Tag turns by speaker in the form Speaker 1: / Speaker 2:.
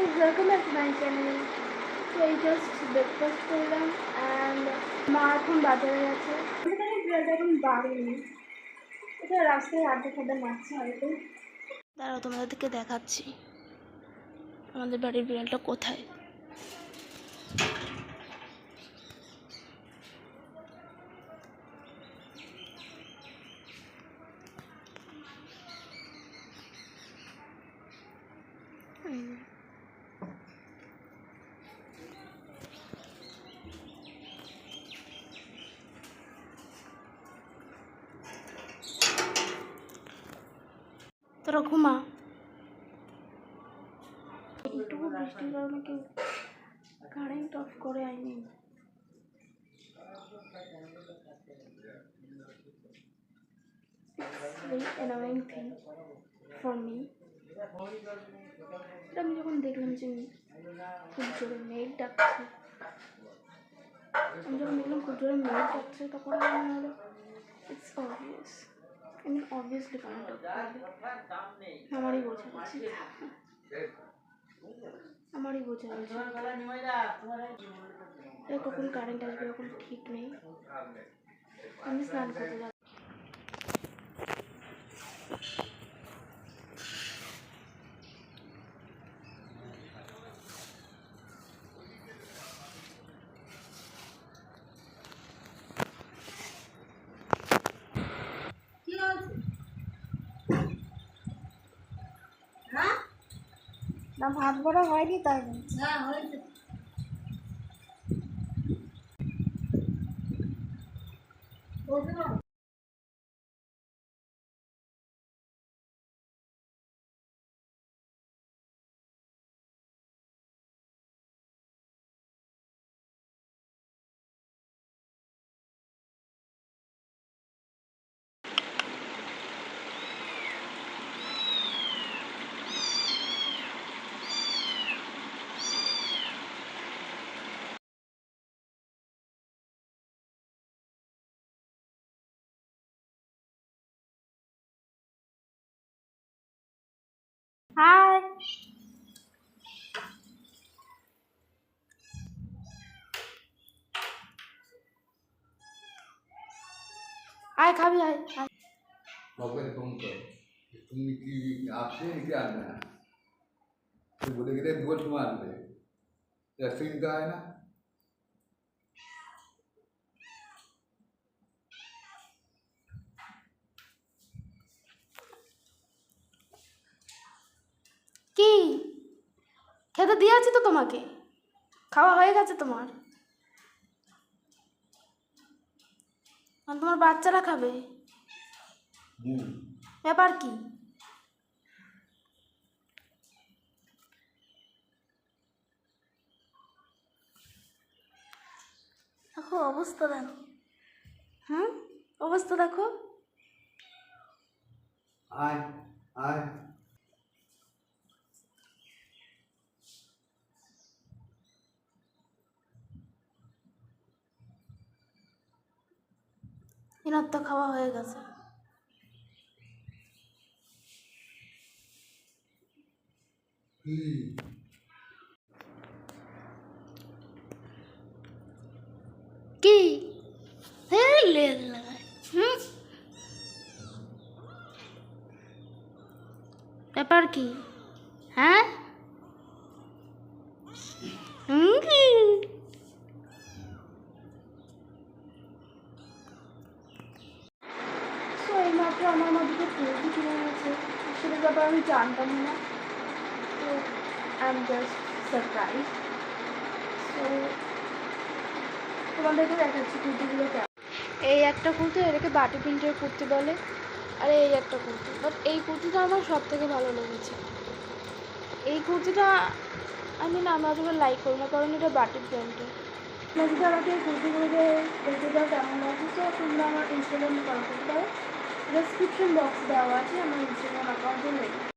Speaker 1: guys, welcome back to my channel. So I just breakfast করলাম and মা এখন বাজারে গেছে। আমাদের বিড়ালটা এখন বাড়িনি, এটা রাস্তায় আড্ডা ফাড্ডা মারছে হয়তো। দাঁড়াও তোমাদেরকে দেখাচ্ছি আমাদের বাড়ির বিড়ালটা কোথায়। তোরা ঘুমা, একটু বৃষ্টির কারণে কেউ কারেন্ট অফ করে আইনি। Very annoying thing for me. আমি যখন দেখলাম যে খুব জোরে মেঘ ডাকছে, তখন মনে হলো it's obvious, obviously current of করবে। আমারই বোঝা গেছে কখন কারেন্ট আসবে এখন ঠিক নেই। আমি স্নান করতে যাব। না ভাত বড়া হয়নি তাই না? হয়েছে। হাই, আয় খাবি, আয়
Speaker 2: বাবা ফোন কর, তুমি কি আসবে নাকি আসবে না? তুই বলে গেলে দুবার তোমার আসবে, চিন্তা হয় না?
Speaker 1: কি খেতে দিয়েছি তো তোমাকে, খাওয়া হয়ে গেছে তোমার, আর তোমার বাচ্চারা খাবে। ব্যাপার কি? দেখো অবস্থা, দেখো অবস্থা দেখো।
Speaker 2: আয় আয়,
Speaker 1: এনার তো খাওয়া হয়ে গেছে। কি ব্যাপার কি? হ্যাঁ এইমাত্র আমার মধ্যে ফুলটি কিনে গেছে, সেটার ব্যাপার আমি জানতাম না, তো আই এম জাস্ট সারপ্রাইজ। তো তোমাদেরকে দেখাচ্ছি কুর্তিগুলো কেমন। এই একটা কুর্তি, এটাকে বাটি প্রিন্টের কুর্তি বলে, আর এই একটা কুর্তি, বাট এই কুর্তিটা আমার সব থেকে ভালো লেগেছে। এই কুর্তিটা আমি অতটা লাইক করি না, কারণ এটা বাটি প্রিন্টের। যদি আমাকে এই কুর্তিগুলোকে দেখতে দাও কেমন লাগছে, তো তোমরা আমার ইনস্টাগ্রামে ফলো করতে পারো, ডিসক্রিপশন বক্স দেওয়া আছে আমার ইনস্টাগ্রাম অ্যাকাউন্টের লিঙ্ক।